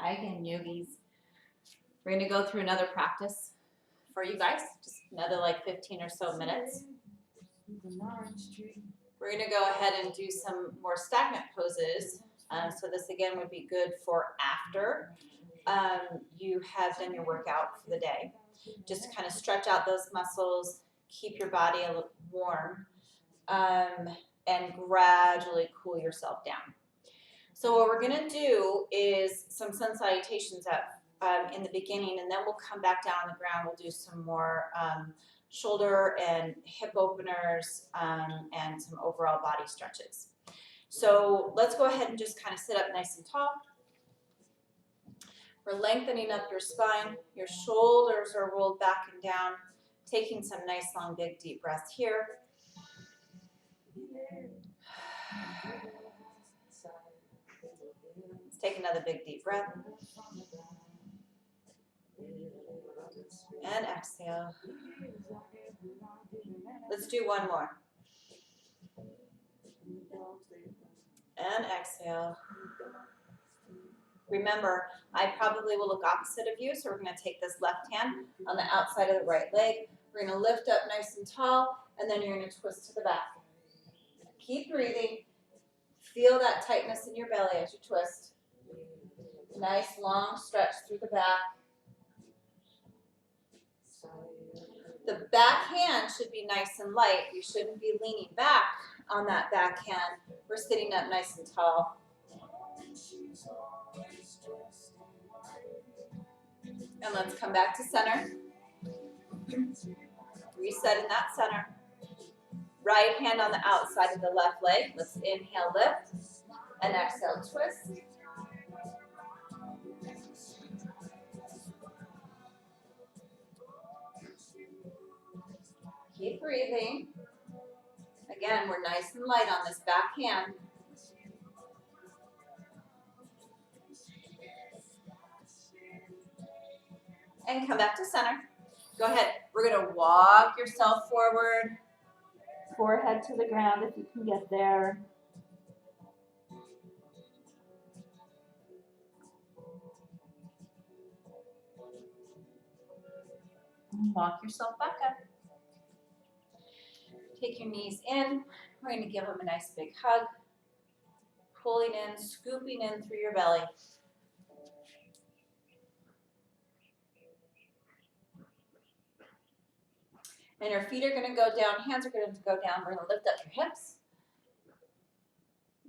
Hi again, yogis. We're going to go through another practice for you guys, just another like 15 or so minutes. We're going to go ahead and do some more stagnant poses. So this again would be good for after you have done your workout for the day. Just to kind of stretch out those muscles, keep your body a little warm, and gradually cool yourself down. So what we're going to do is some sun salutations in the beginning, and then we'll come back down on the ground. We'll do some more shoulder and hip openers and some overall body stretches. So let's go ahead and just kind of sit up nice and tall. We're lengthening up your spine. Your shoulders are rolled back and down, taking some nice long big deep breaths here. Let's take another big deep breath. And exhale. Let's do one more. And exhale. Remember, I probably will look opposite of you, so we're going to take this left hand on the outside of the right leg. We're going to lift up nice and tall, and then you're going to twist to the back. Keep breathing. Feel that tightness in your belly as you twist. Nice long stretch through the back. The back hand should be nice and light. You shouldn't be leaning back on that back hand. We're sitting up nice and tall. And let's come back to center. Reset in that center. Right hand on the outside of the left leg. Let's inhale, lift, and exhale, twist. Keep breathing. Again, we're nice and light on this back hand. And come back to center. Go ahead. We're going to walk yourself forward. Forehead to the ground if you can get there. And walk yourself back up. Take your knees in. We're going to give them a nice big hug. Pulling in, scooping in through your belly. And your feet are going to go down, hands are going to go down. We're going to lift up your hips.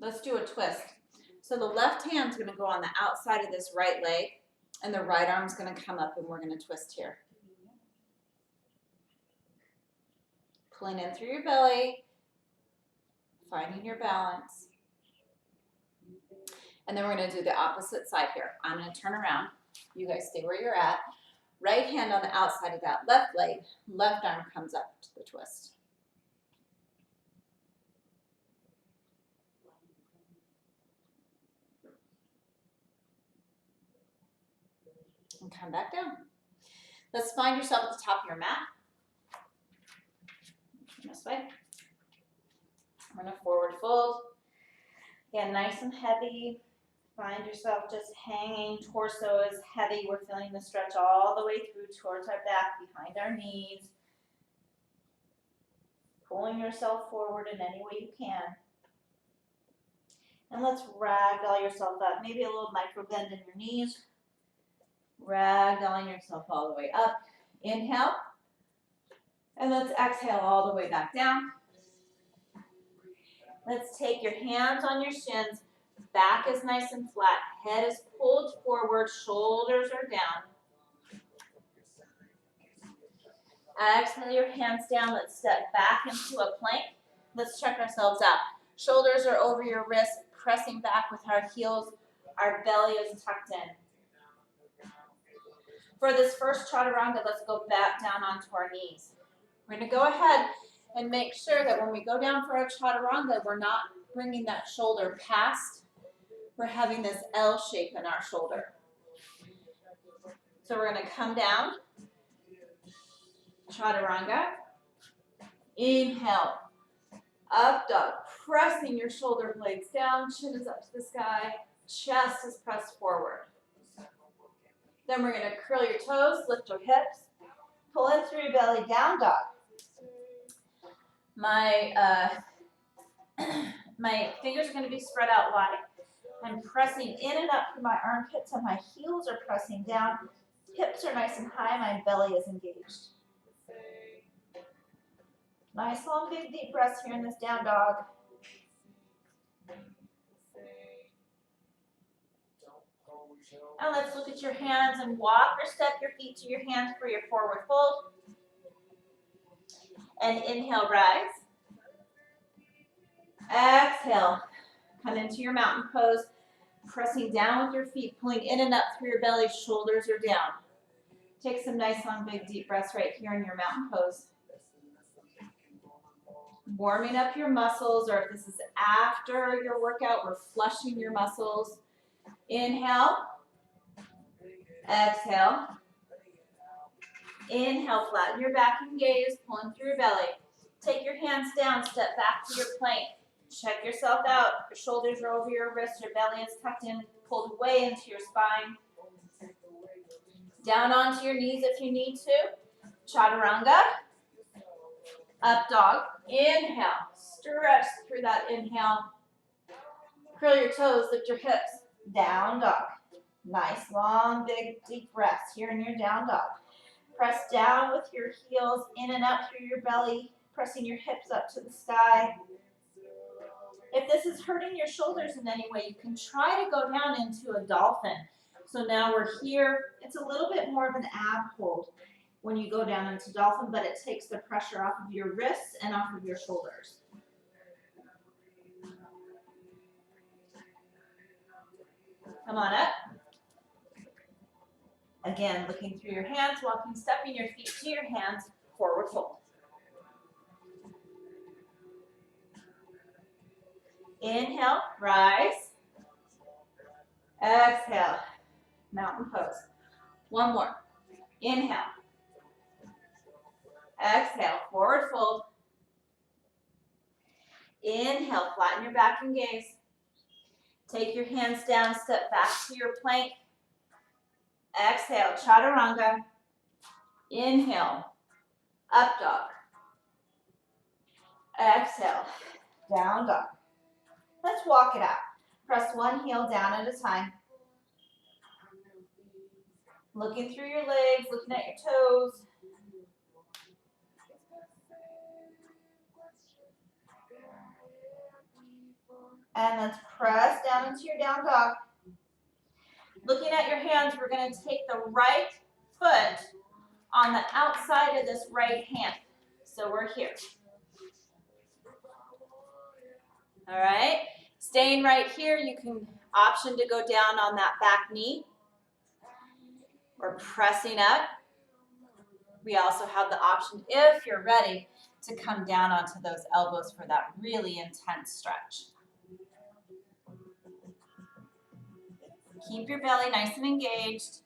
Let's do a twist. So the left hand's going to go on the outside of this right leg, and the right arm's going to come up, and we're going to twist here. Pulling in through your belly, finding your balance. And then we're going to do the opposite side here. I'm going to turn around. You guys stay where you're at. Right hand on the outside of that left leg. Left arm comes up to the twist. And come back down. Let's find yourself at the top of your mat. This way. We're going to forward fold. Again, nice and heavy. Find yourself just hanging. Torso is heavy. We're feeling the stretch all the way through towards our back, behind our knees. Pulling yourself forward in any way you can. And let's ragdoll yourself up. Maybe a little micro bend in your knees. Ragdolling yourself all the way up. Inhale. And let's exhale all the way back down. Let's take your hands on your shins. Back is nice and flat. Head is pulled forward. Shoulders are down. Exhale your hands down. Let's step back into a plank. Let's check ourselves out. Shoulders are over your wrists, pressing back with our heels. Our belly is tucked in. For this first chaturanga, let's go back down onto our knees. We're going to go ahead and make sure that when we go down for our chaturanga, we're not bringing that shoulder past. We're having this L shape in our shoulder. So we're going to come down. Chaturanga. Inhale. Up dog. Pressing your shoulder blades down. Chin is up to the sky. Chest is pressed forward. Then we're gonna curl your toes, lift your hips, pull in through your belly, down dog. My fingers are gonna be spread out wide. I'm pressing in and up through my armpits and my heels are pressing down. Hips are nice and high, my belly is engaged. Nice long big deep breaths here in this down dog. And let's look at your hands and walk or step your feet to your hands for your forward fold. And inhale, rise. Exhale, come into your mountain pose, pressing down with your feet, pulling in and up through your belly, shoulders are down. Take some nice long big deep breaths right here in your mountain pose. Warming up your muscles, or if this is after your workout, we're flushing your muscles. Inhale. Exhale. Inhale, flatten your back and gaze, pulling through your belly. Take your hands down, step back to your plank. Check yourself out. Your shoulders are over your wrists, your belly is tucked in, pulled way into your spine. Down onto your knees if you need to. Chaturanga. Up dog. Inhale. Stretch through that inhale. Curl your toes, lift your hips. Down dog. Nice, long, big, deep breaths here in your down dog. Press down with your heels in and up through your belly, pressing your hips up to the sky. If this is hurting your shoulders in any way, you can try to go down into a dolphin. So now we're here. It's a little bit more of an ab hold when you go down into dolphin, but it takes the pressure off of your wrists and off of your shoulders. Come on up. Again, looking through your hands, walking, stepping your feet to your hands, forward fold. Inhale, rise. Exhale, mountain pose. One more. Inhale. Exhale, forward fold. Inhale, flatten your back and gaze. Take your hands down, step back to your plank. Exhale, chaturanga. Inhale, up dog. Exhale, down dog. Let's walk it out. Press one heel down at a time. Looking through your legs, looking at your toes. And let's press down into your down dog. Looking at your hands, we're going to take the right foot on the outside of this right hand. So we're here. All right. Staying right here, you can option to go down on that back knee. Or pressing up. We also have the option, if you're ready, to come down onto those elbows for that really intense stretch. Keep your belly nice and engaged.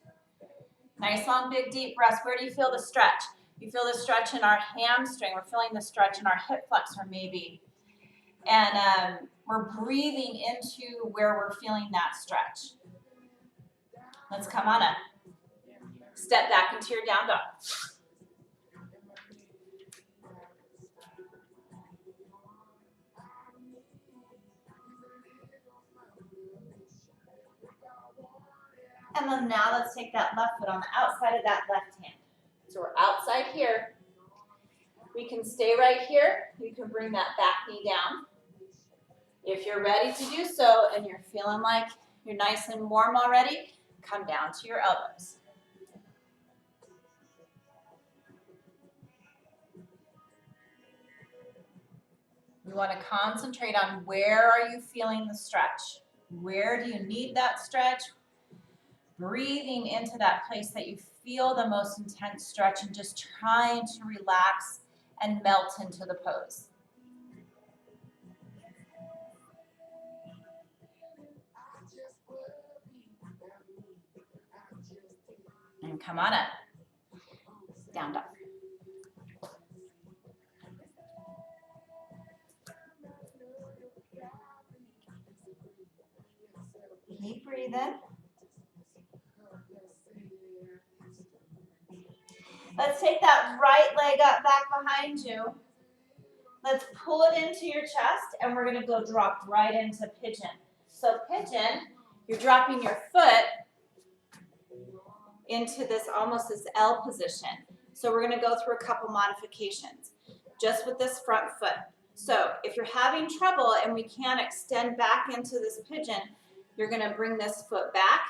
Nice, long, big, deep breaths. Where do you feel the stretch? You feel the stretch in our hamstring. We're feeling the stretch in our hip flexor maybe. And we're breathing into where we're feeling that stretch. Let's come on up. Step back into your down dog. And then now let's take that left foot on the outside of that left hand. So we're outside here. We can stay right here. You can bring that back knee down. If you're ready to do so and you're feeling like you're nice and warm already, come down to your elbows. We want to concentrate on where are you feeling the stretch? Where do you need that stretch? Breathing into that place that you feel the most intense stretch and just trying to relax and melt into the pose. And come on up. Down dog. Keep breathing. Let's take that right leg up back behind you. Let's pull it into your chest, and we're gonna go drop right into pigeon. So pigeon, you're dropping your foot into this almost this L position. So we're gonna go through a couple modifications just with this front foot. So if you're having trouble and we can't extend back into this pigeon, you're gonna bring this foot back,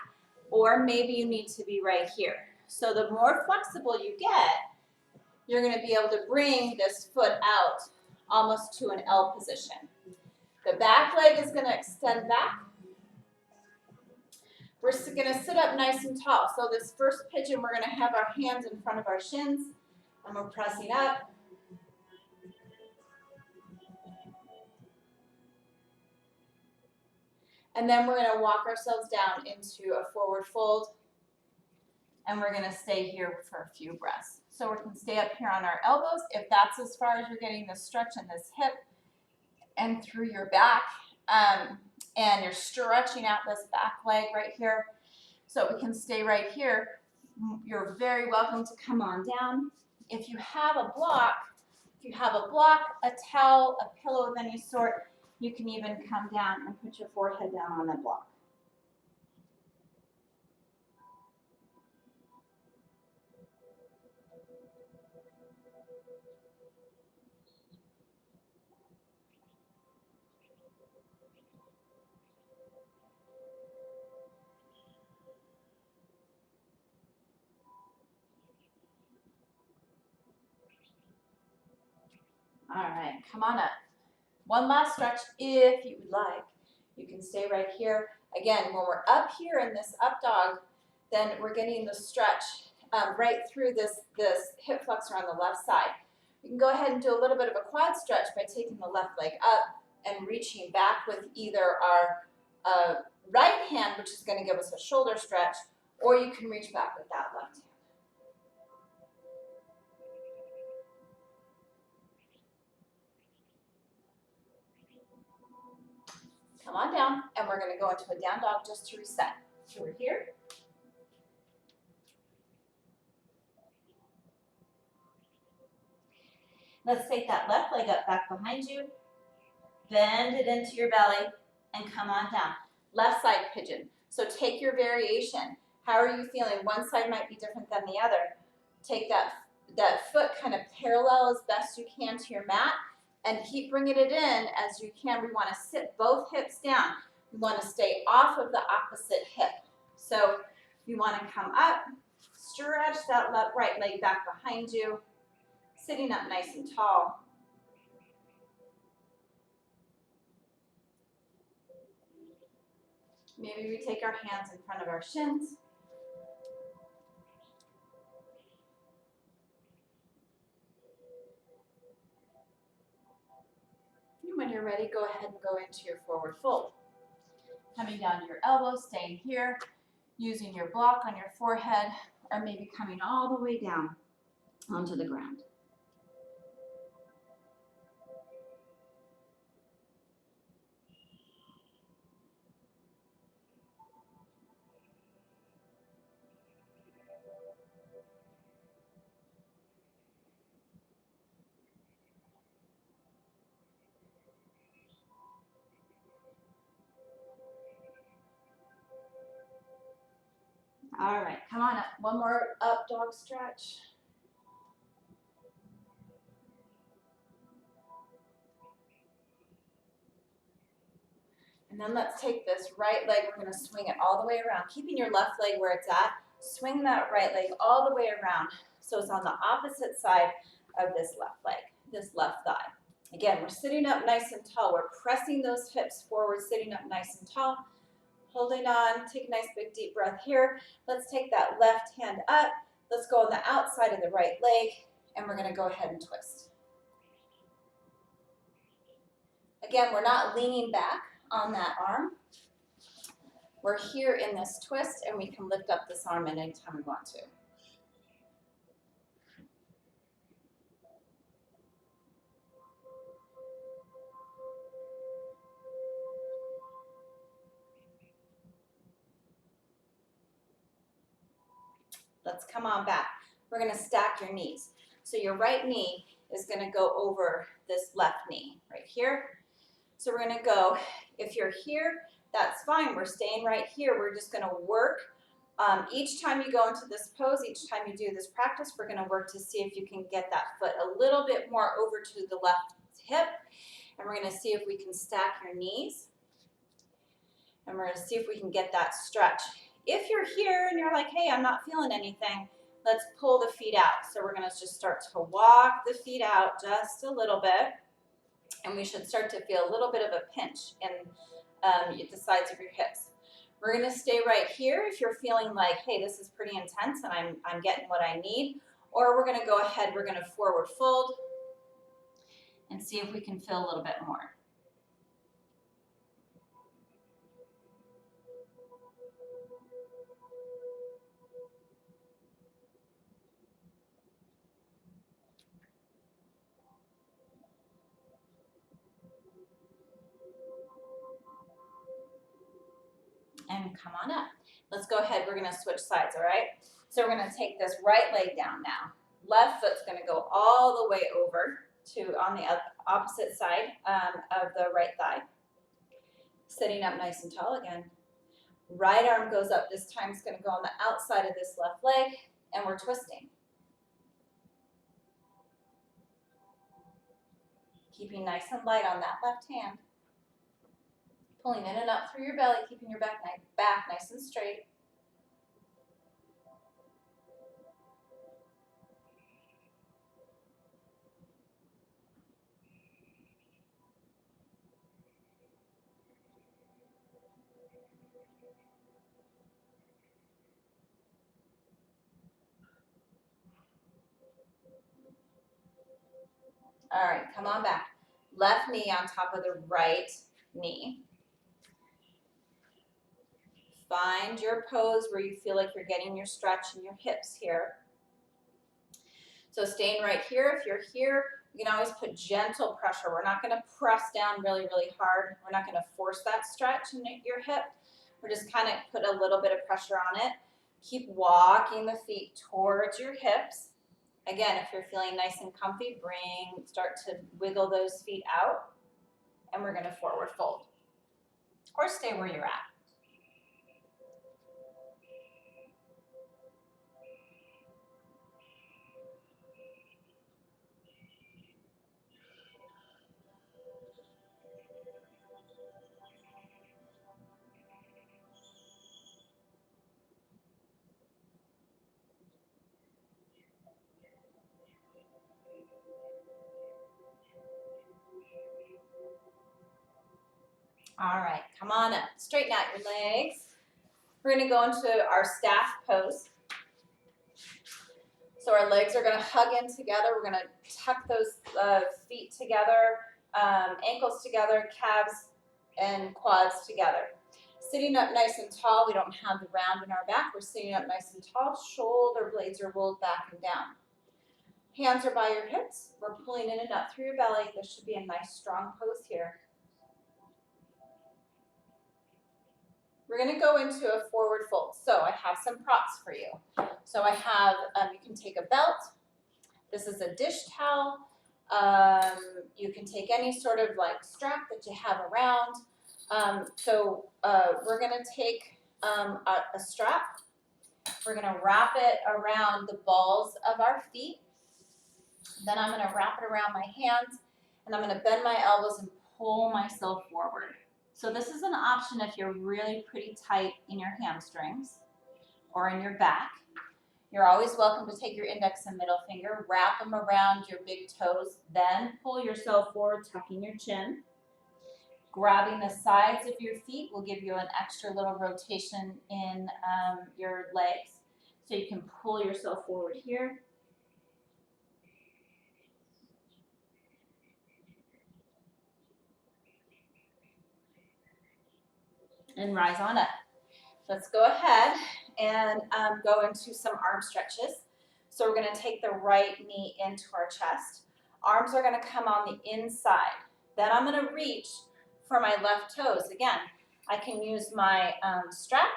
or maybe you need to be right here. So the more flexible you get, you're gonna be able to bring this foot out almost to an L position. The back leg is gonna extend back. We're gonna sit up nice and tall. So this first pigeon, we're gonna have our hands in front of our shins, and we're pressing up. And then we're gonna walk ourselves down into a forward fold, and we're gonna stay here for a few breaths. So we can stay up here on our elbows if that's as far as you're getting the stretch in this hip and through your back. And you're stretching out this back leg right here. So we can stay right here. You're very welcome to come on down. If you have a block, a towel, a pillow of any sort, you can even come down and put your forehead down on that block. All right, come on up. One last stretch if you would like. You can stay right here. Again, when we're up here in this up dog, then we're getting the stretch right through this hip flexor on the left side. You can go ahead and do a little bit of a quad stretch by taking the left leg up and reaching back with either our right hand, which is going to give us a shoulder stretch, or you can reach back with that left hand. Come on down, and we're going to go into a down dog just to reset. So we're here. Let's take that left leg up back behind you, bend it into your belly, and come on down. Left side pigeon. So take your variation. How are you feeling? One side might be different than the other. Take that foot kind of parallel as best you can to your mat, and keep bringing it in as you can. We want to sit both hips down. We want to stay off of the opposite hip. So you want to come up, stretch that right leg back behind you, sitting up nice and tall. Maybe we take our hands in front of our shins. And when you're ready, go ahead and go into your forward fold. Coming down to your elbows, staying here, using your block on your forehead, or maybe coming all the way down onto the ground. All right, come on up. One more up dog stretch. And then let's take this right leg, we're gonna swing it all the way around, keeping your left leg where it's at. Swing that right leg all the way around so it's on the opposite side of this left leg, this left thigh. Again, we're sitting up nice and tall. We're pressing those hips forward, sitting up nice and tall. Holding on, take a nice big deep breath here. Let's take that left hand up. Let's go on the outside of the right leg, and we're gonna go ahead and twist. Again, we're not leaning back on that arm. We're here in this twist, and we can lift up this arm at any time we want to. Let's come on back. we're gonna stack your knees. So your right knee is gonna go over this left knee right here. So we're gonna go, if you're here, that's fine, we're staying right here. We're just gonna work. Each time you go into this pose, each time you do this practice, we're gonna work to see if you can get that foot a little bit more over to the left hip. And we're gonna see if we can stack your knees. And we're gonna see if we can get that stretch. If you're here and you're like, hey, I'm not feeling anything, let's pull the feet out. So we're gonna just start to walk the feet out just a little bit. And we should start to feel a little bit of a pinch in the sides of your hips. We're gonna stay right here if you're feeling like, hey, this is pretty intense and I'm getting what I need. Or we're gonna go ahead, we're gonna forward fold and see if we can feel a little bit more. And come on up. Let's go ahead, we're gonna switch sides, all right? So we're gonna take this right leg down now. Left foot's gonna go all the way over to on the opposite side of the right thigh. Sitting up nice and tall again. Right arm goes up, this time it's gonna go on the outside of this left leg, and we're twisting. Keeping nice and light on that left hand. Pulling in and up through your belly, keeping your back nice and straight. All right, come on back. Left knee on top of the right knee. Find your pose where you feel like you're getting your stretch in your hips here. So staying right here, if you're here, you can always put gentle pressure. We're not gonna press down really, really hard. We're not gonna force that stretch in your hip. We're just kind of put a little bit of pressure on it. Keep walking the feet towards your hips. Again, if you're feeling nice and comfy, start to wiggle those feet out, and we're gonna forward fold. Or stay where you're at. All right, come on up. Straighten out your legs. We're gonna go into our staff pose. So our legs are gonna hug in together. We're gonna tuck those feet together, ankles together, calves and quads together. Sitting up nice and tall, we don't have the round in our back. We're sitting up nice and tall. Shoulder blades are rolled back and down. Hands are by your hips. We're pulling in and up through your belly. This should be a nice strong pose here. We're gonna go into a forward fold. So I have some props for you. So I have, you can take a belt. This is a dish towel. You can take any sort of like strap that you have around. We're gonna take a strap. We're gonna wrap it around the balls of our feet. Then I'm gonna wrap it around my hands, and I'm gonna bend my elbows and pull myself forward. So this is an option if you're really pretty tight in your hamstrings or in your back. You're always welcome to take your index and middle finger, wrap them around your big toes, then pull yourself forward, tucking your chin. Grabbing the sides of your feet will give you an extra little rotation in your legs. So you can pull yourself forward here. And rise on up. Let's go ahead and go into some arm stretches. So we're gonna take the right knee into our chest. Arms are gonna come on the inside. Then I'm gonna reach for my left toes. Again, I can use my strap,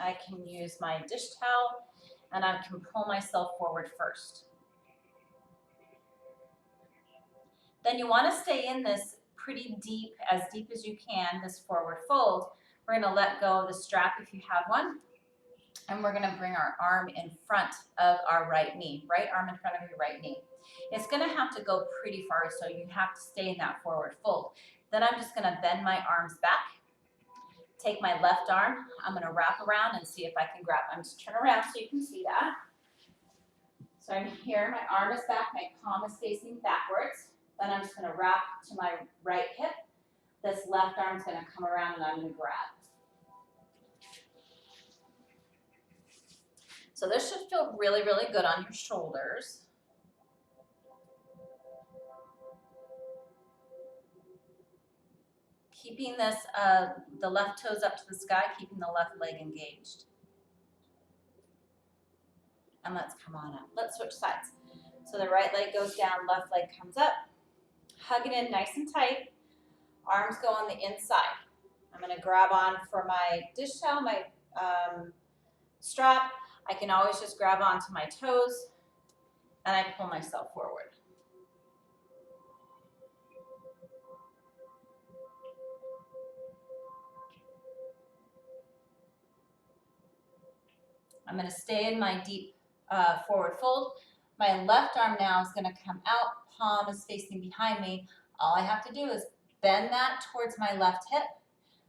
I can use my dish towel, and I can pull myself forward first. Then you want to stay in this pretty deep as you can, this forward fold. We're going to let go of the strap if you have one, and we're going to bring our arm in front of our right knee, right arm in front of your right knee. It's going to have to go pretty far, so you have to stay in that forward fold. Then I'm just going to bend my arms back. Take my left arm, I'm going to wrap around and see if I can grab. I'm just turn around so you can see that. So I'm here, my arm is back, my palm is facing backwards. Then I'm just going to wrap to my right hip. This left arm is going to come around and I'm going to grab. So this should feel really, really good on your shoulders. Keeping this, the left toes up to the sky, keeping the left leg engaged. And let's come on up. Let's switch sides. So the right leg goes down, left leg comes up. Hug it in nice and tight. Arms go on the inside. I'm going to grab on for my dish towel, my strap. I can always just grab onto my toes and I pull myself forward. I'm going to stay in my deep forward fold. My left arm now is going to come out, palm is facing behind me. All I have to do is bend that towards my left hip.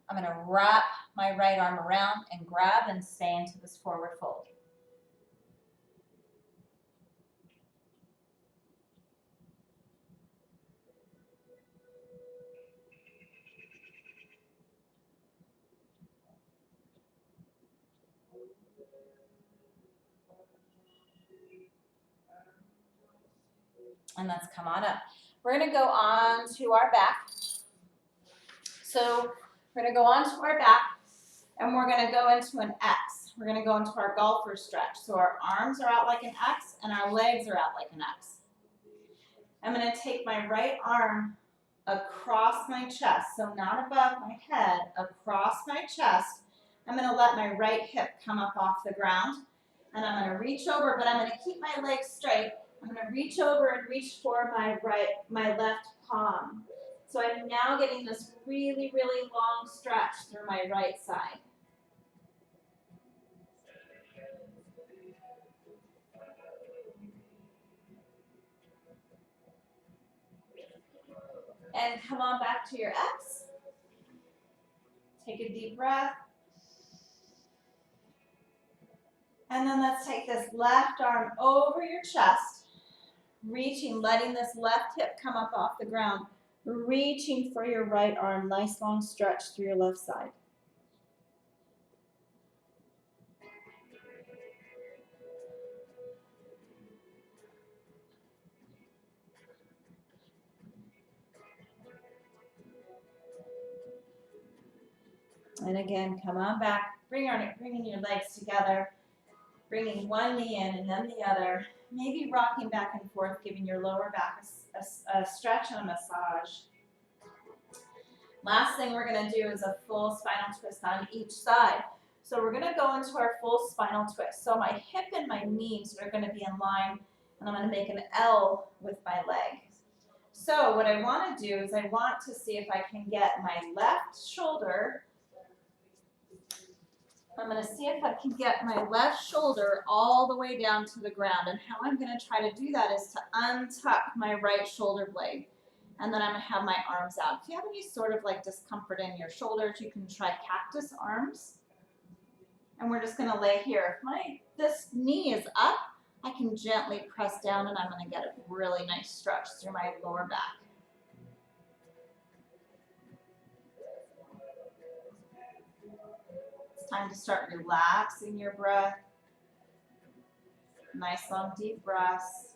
I'm going to wrap my right arm around and grab and stay into this forward fold. And let's come on up. We're going to go on to our back. So we're going to go on to our back and we're going to go into an X. We're going to go into our golfer stretch. So our arms are out like an X and our legs are out like an X. I'm going to take my right arm across my chest, so not above my head, across my chest. I'm going to let my right hip come up off the ground, and I'm going to reach over, but I'm going to keep my legs straight. I'm going to reach over and reach for my left palm. So I'm now getting this really, really long stretch through my right side. And come on back to your X. Take a deep breath. And then let's take this left arm over your chest, reaching, letting this left hip come up off the ground, reaching for your right arm, nice long stretch through your left side. And again, come on back, bringing your legs together, bringing one knee in and then the other, maybe rocking back and forth, giving your lower back a stretch and a massage. Last thing we're going to do is a full spinal twist on each side. So we're going to go into our full spinal twist. So my hip and my knees are going to be in line, and I'm going to make an L with my leg. So what I want to do is I want to see if I can get my left shoulder. I'm going to see if I can get my left shoulder all the way down to the ground. And how I'm going to try to do that is to untuck my right shoulder blade. And then I'm going to have my arms out. If you have any sort of like discomfort in your shoulders, you can try cactus arms. And we're just going to lay here. If this knee is up, I can gently press down and I'm going to get a really nice stretch through my lower back. Time to start relaxing your breath. Nice long deep breaths.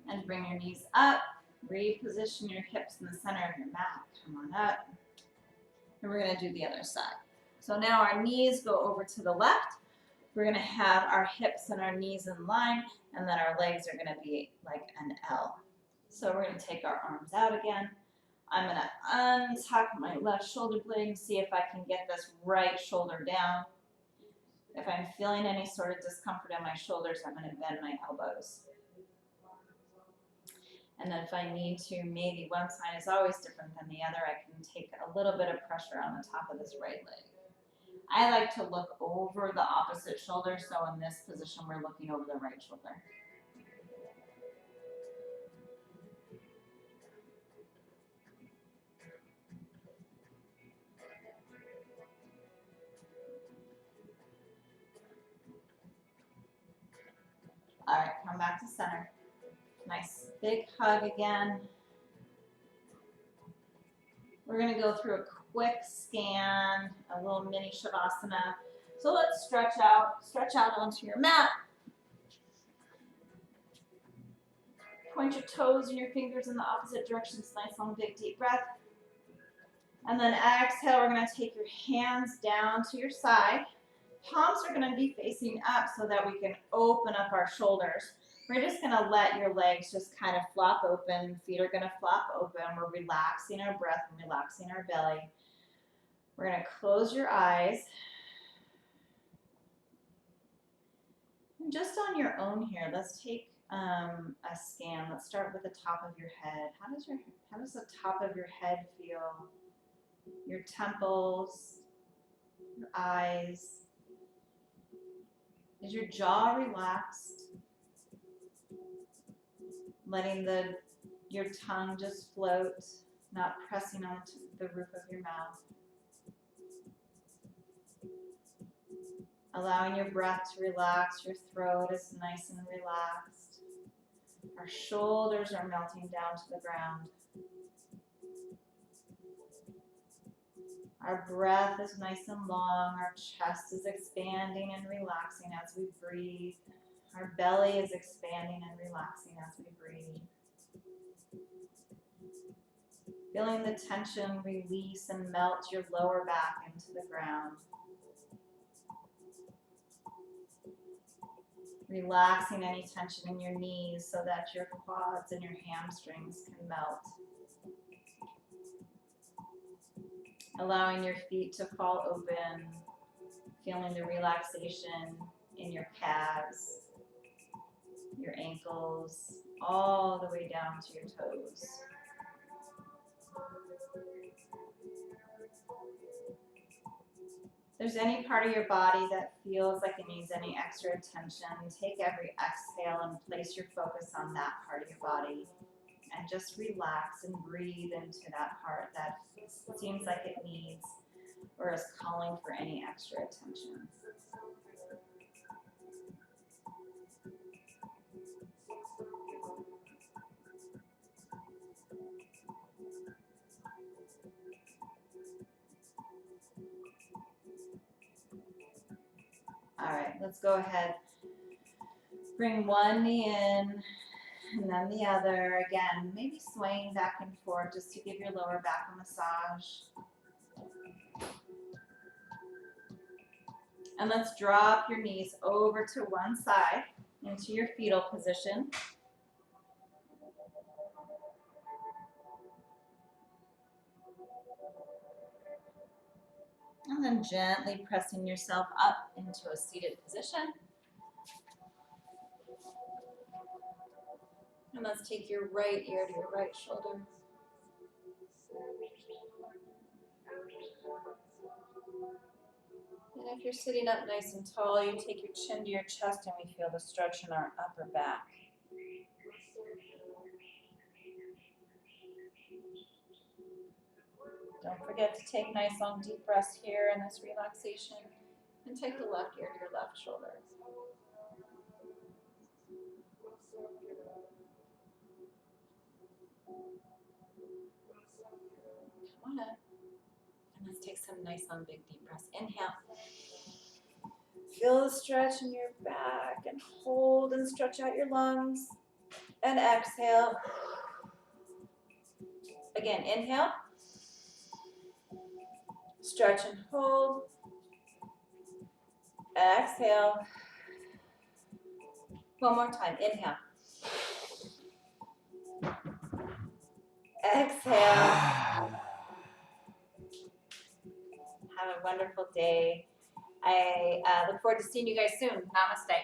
And bring your knees up. Reposition your hips in the center of your mat. Come on up. And we're going to do the other side. So now our knees go over to the left. We're going to have our hips and our knees in line, and then our legs are going to be like an L. So we're going to take our arms out again, I'm gonna untuck my left shoulder blade and see if I can get this right shoulder down. If I'm feeling any sort of discomfort in my shoulders, I'm gonna bend my elbows. And then if I need to, maybe one side is always different than the other, I can take a little bit of pressure on the top of this right leg. I like to look over the opposite shoulder, so in this position, we're looking over the right shoulder. All right, come back to center. Nice big hug again. We're gonna go through a quick scan, a little mini Shavasana. So let's stretch out onto your mat. Point your toes and your fingers in the opposite directions. Nice long big deep breath. And then exhale, we're gonna take your hands down to your side. Palms are gonna be facing up so that we can open up our shoulders. We're just gonna let your legs just kind of flop open. Feet are gonna flop open. We're relaxing our breath and relaxing our belly. We're gonna close your eyes. And just on your own here, let's take a scan. Let's start with the top of your head. How does the top of your head feel? Your temples, your eyes. Is your jaw relaxed? Letting your tongue just float, not pressing on the roof of your mouth. Allowing your breath to relax, your throat is nice and relaxed. Our shoulders are melting down to the ground. Our breath is nice and long, our chest is expanding and relaxing as we breathe. Our belly is expanding and relaxing as we breathe. Feeling the tension release and melt your lower back into the ground. Relaxing any tension in your knees so that your quads and your hamstrings can melt. Allowing your feet to fall open, feeling the relaxation in your calves, your ankles, all the way down to your toes. If there's any part of your body that feels like it needs any extra attention, take every exhale and place your focus on that part of your body. And just relax and breathe into that part that seems like it needs or is calling for any extra attention. All right, let's go ahead. Bring one knee in and then the other. Again, maybe swaying back and forth just to give your lower back a massage. And let's drop your knees over to one side into your fetal position. And then gently pressing yourself up into a seated position. And let's take your right ear to your right shoulder. And if you're sitting up nice and tall, you take your chin to your chest and we feel the stretch in our upper back. Don't forget to take nice long deep breaths here in this relaxation. And take the left ear to your left shoulder. Come on up. And let's take some nice long big deep breaths. Inhale. Feel the stretch in your back and hold and stretch out your lungs. And exhale. Again, inhale. Stretch and hold. Exhale. One more time. Inhale. Exhale. Have a wonderful day. I look forward to seeing you guys soon. Namaste.